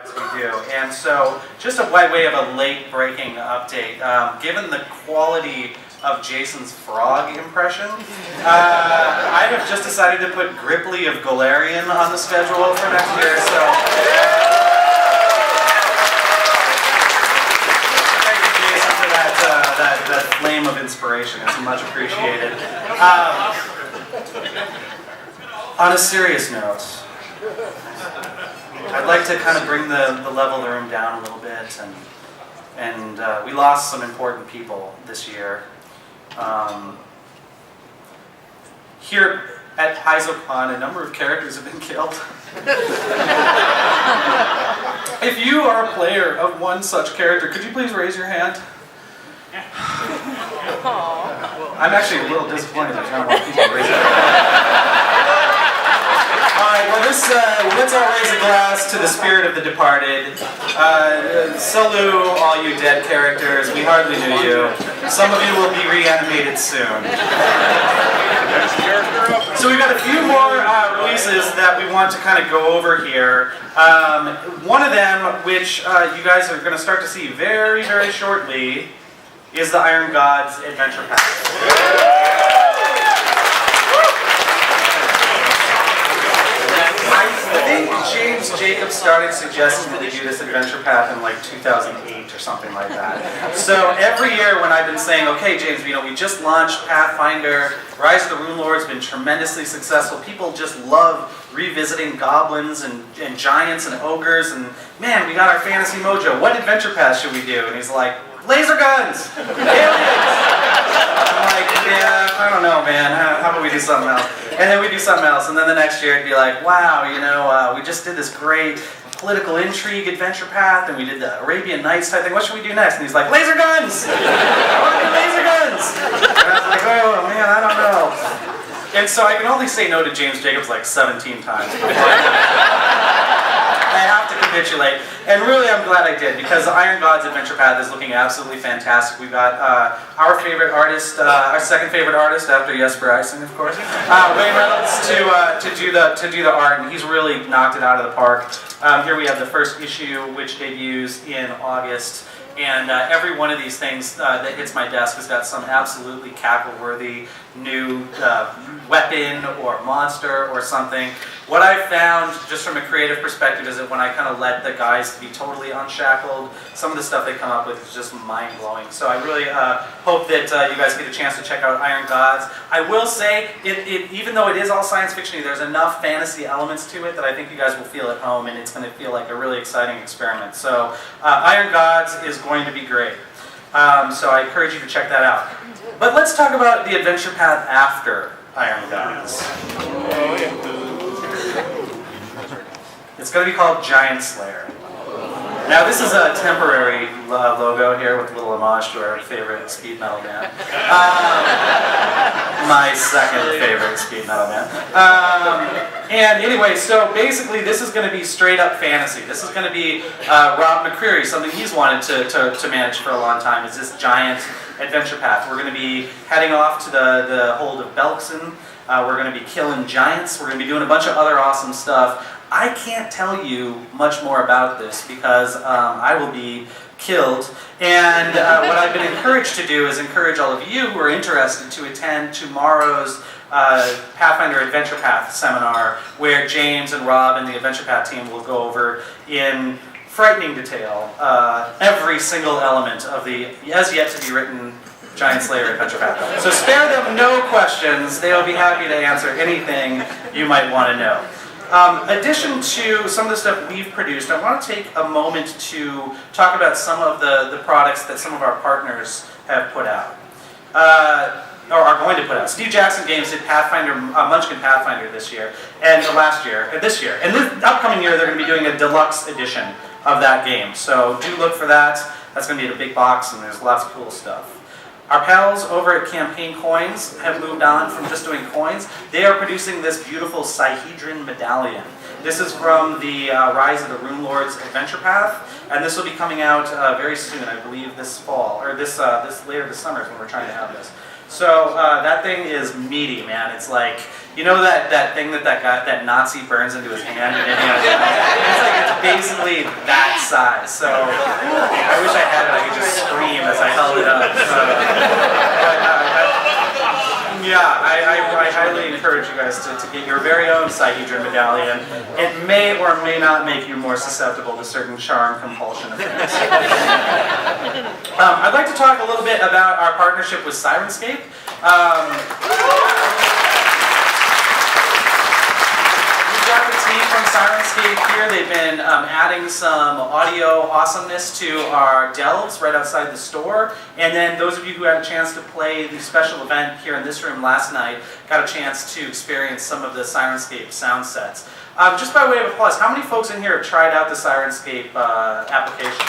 as we do. And so, just by way of a late-breaking update, given the quality of Jason's frog impression, I have just decided to put Gripply of Galarian on the schedule for next year. So, thank you, Jason, for that flame of inspiration. It's much appreciated. On a serious note, I'd like to kind of bring the level of the room down a little bit, and we lost some important people this year. Here at Paizocon, a number of characters have been killed. If you are a player of one such character, could you please raise your hand? I'm actually a little disappointed there's not a lot of people raising their hand. Alright, well let's all raise a glass to the spirit of the departed. Salute all you dead characters, we hardly knew you. Some of you will be reanimated soon. So we've got a few more releases that we want to kind of go over here. One of them, which you guys are going to start to see very, very shortly, is the Iron Gods Adventure Pack. I think James Jacobs started suggesting that they do this adventure path in like 2008 or something like that. So every year when I've been saying, okay James, we just launched Pathfinder, Rise of the Rune Lord's been tremendously successful, people just love revisiting goblins and giants and ogres, and man, we got our fantasy mojo, what adventure path should we do? And he's like, laser guns! Aliens! I'm like, yeah, I don't know, man. How about we do something else? And then we do something else, and then the next year it'd be like, wow, we just did this great political intrigue adventure path, and we did the Arabian Nights type thing. What should we do next? And he's like, laser guns! I want to do laser guns! And I was like, oh man, I don't know. And so I can only say no to James Jacobs like 17 times. I have to capitulate, and really I'm glad I did, because the Iron Gods Adventure Path is looking absolutely fantastic. We've got our favorite artist, our second favorite artist after Jesper Eisen, of course, Wayne Reynolds to do the art, and he's really knocked it out of the park. Here we have the first issue, which debuts in August. And every one of these things that hits my desk has got some absolutely cackle-worthy new weapon or monster or something. What I've found, just from a creative perspective, is that when I kind of let the guys be totally unshackled, some of the stuff they come up with is just mind-blowing. So I really hope that you guys get a chance to check out Iron Gods. I will say, even though it is all science fiction, there's enough fantasy elements to it that I think you guys will feel at home, and it's going to feel like a really exciting experiment. So Iron Gods is going to be great. So I encourage you to check that out. But let's talk about the adventure path after Iron Gods. It's going to be called Giant Slayer. Now this is a temporary logo here with a little homage to our favorite speed metal band. My second favorite speed metal band. And anyway, so basically this is going to be straight up fantasy. This is going to be Rob McCreary, something he's wanted to manage for a long time, is this giant adventure path. We're going to be heading off to the hold of Belkson. We're going to be killing giants. We're going to be doing a bunch of other awesome stuff. I can't tell you much more about this because I will be killed. And what I've been encouraged to do is encourage all of you who are interested to attend tomorrow's Pathfinder Adventure Path seminar, where James and Rob and the Adventure Path team will go over in frightening detail every single element of the as yet to be written Giant Slayer Adventure Path. So spare them no questions. They'll be happy to answer anything you might want to know. Addition to some of the stuff we've produced, I want to take a moment to talk about some of the products that some of our partners have put out, or are going to put out. Steve Jackson Games did Pathfinder, Munchkin Pathfinder this year, and this year. And this upcoming year they're going to be doing a deluxe edition of that game. So do look for that. That's going to be in a big box, and there's lots of cool stuff. Our pals over at Campaign Coins have moved on from just doing coins. They are producing this beautiful Sihedron medallion. This is from the Rise of the Rune Lord's Adventure Path, and this will be coming out very soon, I believe this fall, or this later this summer is when we're trying to have this. So that thing is meaty, man. It's like, You know that thing that Nazi burns into his hand? And it's basically that size. So I wish I had it. I could just scream as I held it up. I highly encourage you guys to get your very own Sihedron medallion. It may or may not make you more susceptible to certain charm compulsion effects. I'd like to talk a little bit about our partnership with Syrinscape. We've got the team from Syrinscape here. They've been adding some audio awesomeness to our delves right outside the store. And then those of you who had a chance to play the special event here in this room last night got a chance to experience some of the Syrinscape sound sets. Just by way of applause, how many folks in here have tried out the Syrinscape application?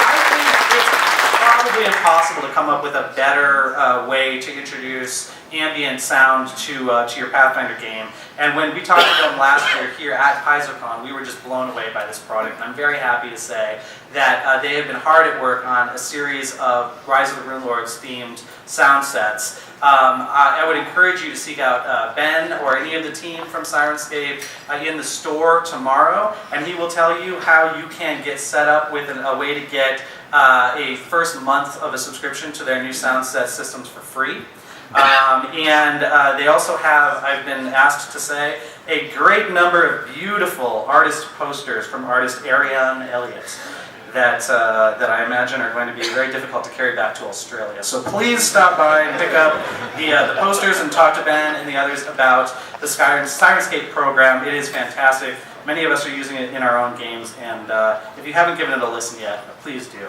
I think it's probably impossible to come up with a better way to introduce ambient sound to your Pathfinder game. And when we talked to them last year here at Paizocon, we were just blown away by this product. I'm very happy to say that they have been hard at work on a series of Rise of the Runelords themed sound sets. I would encourage you to seek out Ben or any of the team from Syrinscape in the store tomorrow, and he will tell you how you can get set up with a way to get a first month of a subscription to their new sound set systems for free. They also have, I've been asked to say, a great number of beautiful artist posters from artist Ariane Elliott that I imagine are going to be very difficult to carry back to Australia. So please stop by and pick up the posters and talk to Ben and the others about the Syrinscape program. It is fantastic. Many of us are using it in our own games, and if you haven't given it a listen yet, please do.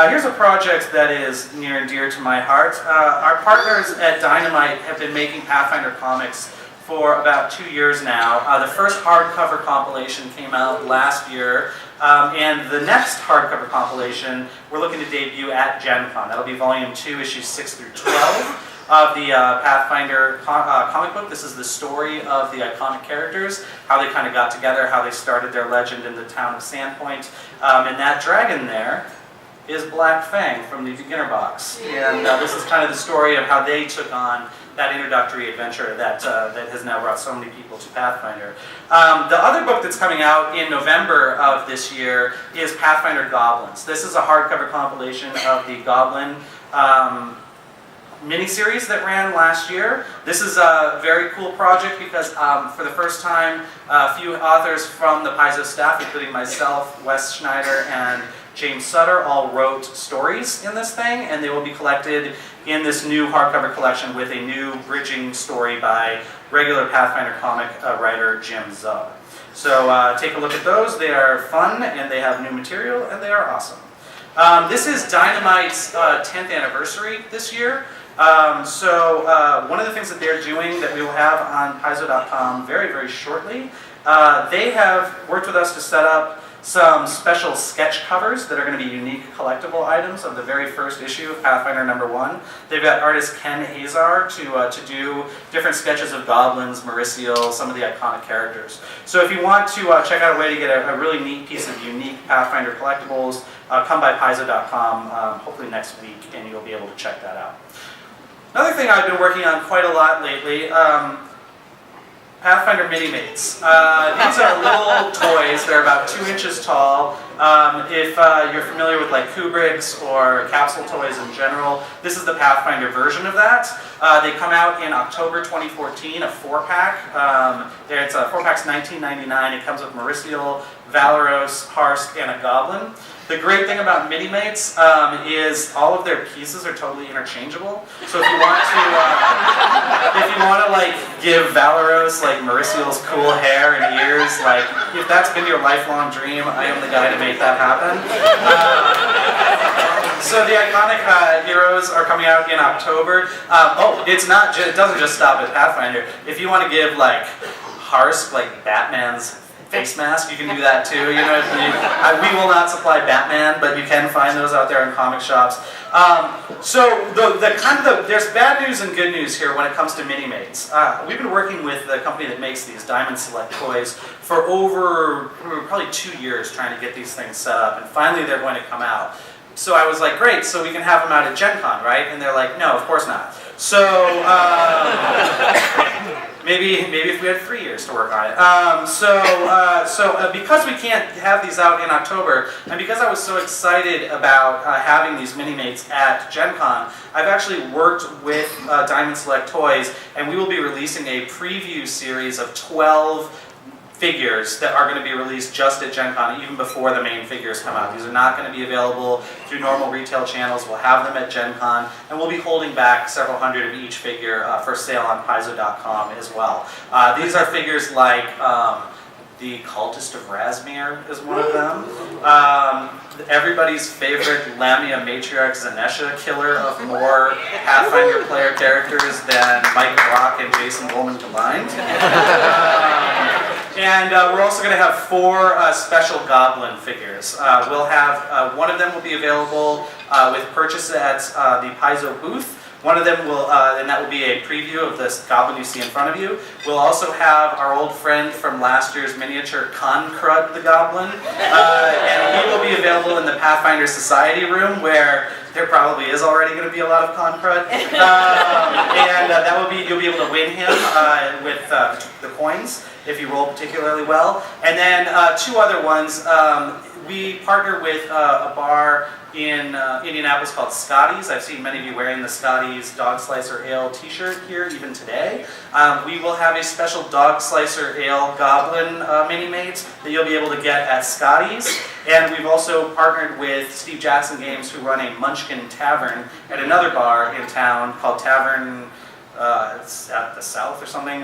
Here's a project that is near and dear to my heart. Our partners at Dynamite have been making Pathfinder comics for about 2 years now. The first hardcover compilation came out last year, and the next hardcover compilation we're looking to debut at Gen Con. That'll be Volume 2, Issues 6 through 12 of the Pathfinder comic book. This is the story of the iconic characters, how they kind of got together, how they started their legend in the town of Sandpoint. And that dragon there is Black Fang from the beginner box. And this is kind of the story of how they took on that introductory adventure that has now brought so many people to Pathfinder. The other book that's coming out in November of this year is Pathfinder Goblins. This is a hardcover compilation of the Goblin miniseries that ran last year. This is a very cool project because for the first time, a few authors from the Paizo staff, including myself, Wes Schneider, and James Sutter, all wrote stories in this thing, and they will be collected in this new hardcover collection with a new bridging story by regular Pathfinder comic writer Jim Zub. So take a look at those. They are fun, and they have new material, and they are awesome. This is Dynamite's 10th anniversary this year. One of the things that they're doing that we will have on Paizo.com very, very shortly, they have worked with us to set up some special sketch covers that are going to be unique collectible items of the very first issue of Pathfinder #1. They've got artist Ken Hazar to do different sketches of goblins, Mauricio, some of the iconic characters. So if you want to check out a way to get a really neat piece of unique Pathfinder collectibles, come by Paizo.com hopefully next week, and you'll be able to check that out. Another thing I've been working on quite a lot lately, Pathfinder Mini-Mates. These are little toys. They're about 2 inches tall. If you're familiar with like Kubrick's or capsule toys in general, this is the Pathfinder version of that. They come out in October 2014, a 4-pack. It's a 4-pack's $19.99. It comes with Mauricio, Valeros, Harsk, and a goblin. The great thing about Mini-Mates is all of their pieces are totally interchangeable. So if you want to like give Valeros like Mauricio's cool hair and ears, like if that's been your lifelong dream, I am the guy to make that happen. So the iconic heroes are coming out in October. It doesn't just stop at Pathfinder. If you want to give like Harsk like Batman's face mask, you can do that too. You know, we will not supply Batman, but you can find those out there in comic shops. There's bad news and good news here when it comes to Mini-Mates. We've been working with the company that makes these Diamond Select toys for over probably 2 years trying to get these things set up, and finally they're going to come out. So I was like, great, so we can have them out at Gen Con, right? And they're like, no, of course not. So maybe if we had 3 years to work on it. Because we can't have these out in October, and because I was so excited about having these mini-mates at Gen Con, I've actually worked with Diamond Select Toys, and we will be releasing a preview series of 12 figures that are going to be released just at Gen Con, even before the main figures come out. These are not going to be available through normal retail channels. We'll have them at Gen Con, and we'll be holding back several hundred of each figure for sale on Paizo.com as well. These are figures like the Cultist of Razmir is one of them. Everybody's favorite Lamia Matriarch Zanesha, killer of more Pathfinder player characters than Mike Brock and Jason Woolman combined. And we're also going to have 4 special Goblin figures. We'll have, one of them will be available with purchase at the Paizo booth. One of them will, and that will be a preview of this Goblin you see in front of you. We'll also have our old friend from last year's miniature, Concrud the Goblin. And he will be available in the Pathfinder Society room, where there probably is already going to be a lot of Concrud. And that will be, you'll be able to win him with the coins, if you roll particularly well. And then 2 other ones. We partner with a bar in Indianapolis called Scotty's. I've seen many of you wearing the Scotty's Dog Slicer Ale t-shirt here, even today. We will have a special Dog Slicer Ale Goblin mini-mate that you'll be able to get at Scotty's. And we've also partnered with Steve Jackson Games, who run a Munchkin Tavern at another bar in town called Tavern, it's at the South or something.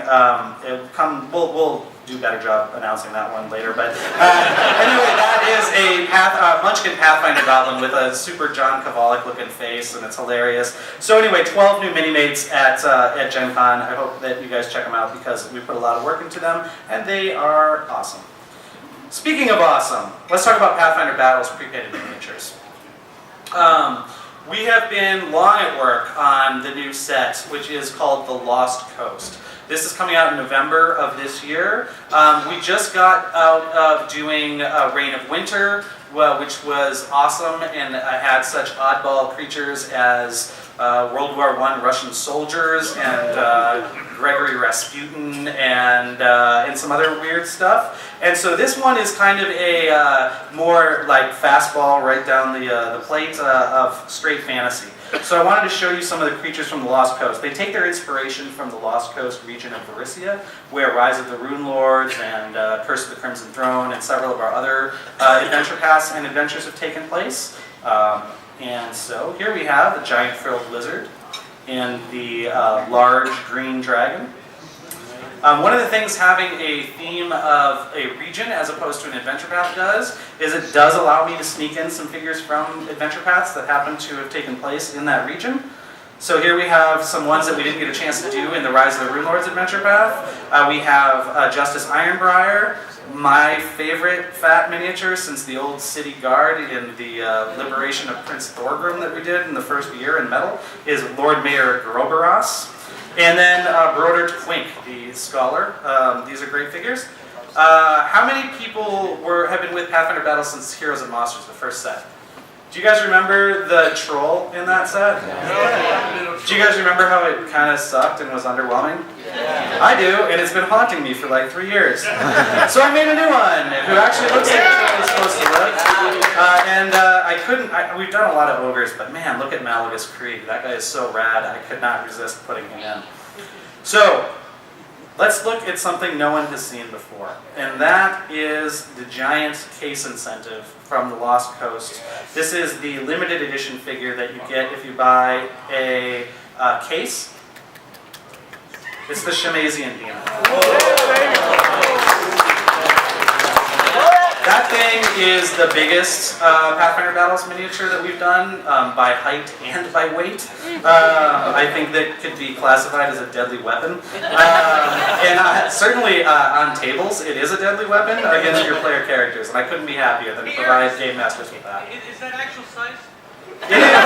We'll do a better job announcing that one later. But anyway, that is a Munchkin Pathfinder Goblin with a super John Kovalic looking face, and it's hilarious. So anyway, 12 new mini-mates at Gen Con. I hope that you guys check them out, because we put a lot of work into them, and they are awesome. Speaking of awesome, let's talk about Pathfinder Battles pre-painted miniatures. We have been long at work on the new set, which is called The Lost Coast. This is coming out in November of this year. We just got out of doing Reign of Winter, which was awesome, and had such oddball creatures as World War I Russian soldiers and Gregory Rasputin and some other weird stuff. And so this one is kind of a more like fastball right down the plate of straight fantasy. So I wanted to show you some of the creatures from the Lost Coast. They take their inspiration from the Lost Coast region of Varissia, where Rise of the Rune Lords and Curse of the Crimson Throne and several of our other adventure paths and adventures have taken place. And so here we have the giant frilled lizard and the large green dragon. One of the things having a theme of a region as opposed to an adventure path does is it does allow me to sneak in some figures from adventure paths that happen to have taken place in that region. So here we have some ones that we didn't get a chance to do in the Rise of the Rune Lords adventure path. We have Justice Ironbriar. My favorite fat miniature since the old City Guard in the Liberation of Prince Thorgrim that we did in the first year in metal is Lord Mayor Groberos. And then Brodert Twink, the Scholar. These are great figures. How many people have been with Pathfinder Battles since Heroes and Monsters, the first set? Do you guys remember the troll in that set? Yeah. Do you guys remember how it kind of sucked and was underwhelming? Yeah. I do, and it's been haunting me for like 3 years. So I made a new one who actually looks like it's supposed to look. We've done a lot of ogres, but man, look at Malagus Krieg. That guy is so rad, I could not resist putting him in. So, let's look at something no one has seen before, and that is the giant case incentive from the Lost Coast. This is the limited edition figure that you get if you buy a case. It's the Shemazian Demon. That thing is the biggest Pathfinder Battles miniature that we've done by height and by weight. I think that could be classified as a deadly weapon. Certainly on tables, it is a deadly weapon against your player characters, and I couldn't be happier than to provide Game Masters with that. Is that actual size? It is!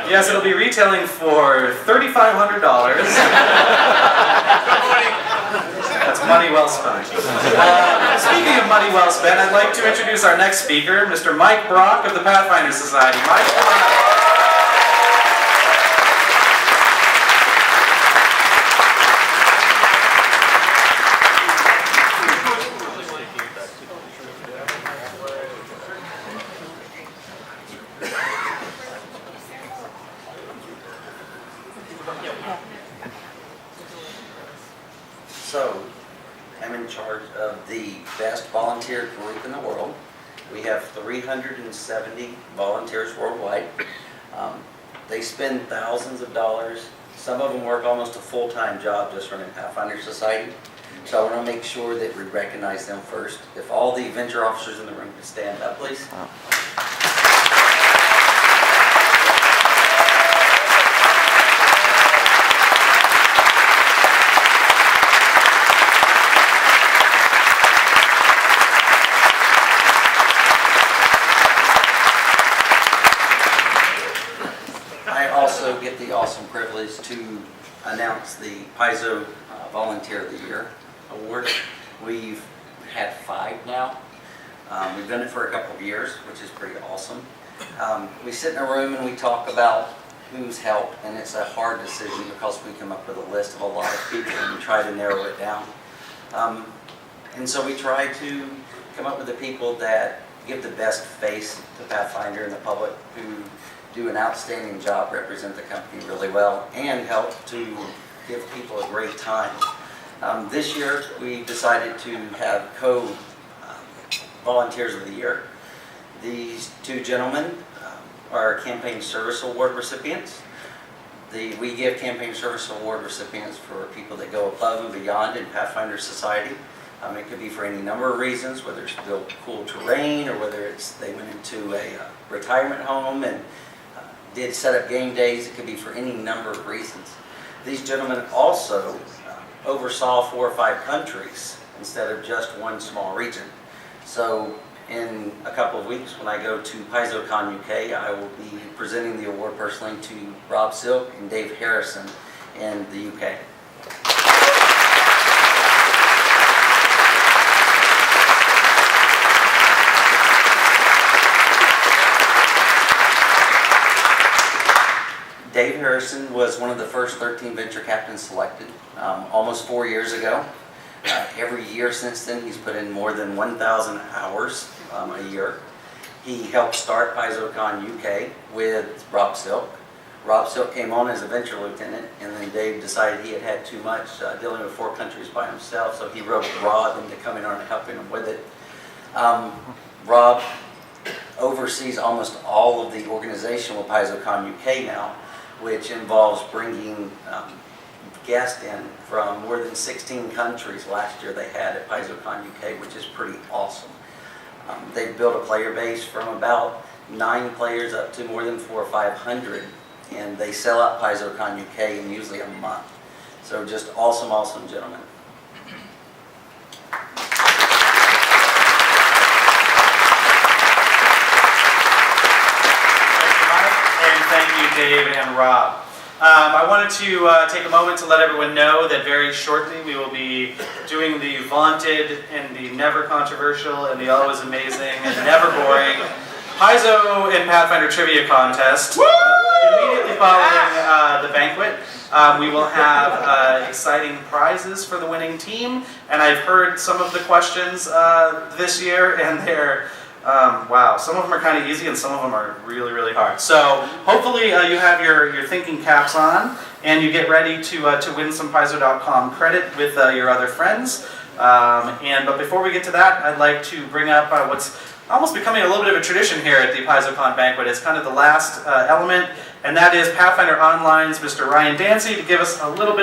Yes, it'll be retailing for $3,500. That's money well spent. Speaking of money well spent, I'd like to introduce our next speaker, Mr. Mike Brock of the Pathfinder Society. Mike, come on up. So, I'm in charge of the best volunteer group in the world. We have 370 volunteers worldwide. They spend thousands of dollars. Some of them work almost a full-time job just running Pathfinder Society. So I want to make sure that we recognize them first. If all the venture officers in the room could stand up, please. I also get the awesome privilege to announce the Paizo Volunteer of the Year Award. We've had 5 now. We've done it for a couple of years, which is pretty awesome. We sit in a room and we talk about who's helped, and it's a hard decision because we come up with a list of a lot of people and we try to narrow it down. And so we try to come up with the people that give the best face to Pathfinder and the public, who do an outstanding job, represent the company really well, and help to give people a great time. This year we decided to have co-volunteers of the year. These 2 gentlemen are Campaign Service Award recipients. We give Campaign Service Award recipients for people that go above and beyond in Pathfinder Society. It could be for any number of reasons, whether it's to build cool terrain, or whether it's they went into a retirement home and did set up game days. It could be for any number of reasons. These gentlemen also oversaw 4 or 5 countries instead of just one small region. So in a couple of weeks, when I go to Paizocon UK, I will be presenting the award personally to Rob Silk and Dave Harrison in the UK. Dave Harrison was one of the first 13 venture captains selected almost 4 years ago. Every year since then, he's put in more than 1,000 hours a year. He helped start Paizocon UK with Rob Silk. Rob Silk came on as a venture lieutenant, and then Dave decided he had had too much dealing with 4 countries by himself, so he roped Rob into coming on and helping him with it. Rob oversees almost all of the organization with Paizocon UK now, which involves bringing guests in from more than 16 countries. Last year they had at Paizocon UK, which is pretty awesome. They've built a player base from about 9 players up to more than 400 or 500, and they sell out Paizocon UK in usually a month. So just awesome, awesome gentlemen. Thank you, Dave and Rob. I wanted to take a moment to let everyone know that very shortly we will be doing the vaunted and the never controversial and the always amazing and never boring Paizo and Pathfinder Trivia Contest. Immediately following the banquet, we will have exciting prizes for the winning team, and I've heard some of the questions this year, and they're wow, some of them are kind of easy and some of them are really, really hard. So hopefully you have your thinking caps on and you get ready to win some Paizo.com credit with your other friends. But before we get to that, I'd like to bring up what's almost becoming a little bit of a tradition here at the Paizocon banquet. It's kind of the last element, and that is Pathfinder Online's Mr. Ryan Dancy to give us a little bit of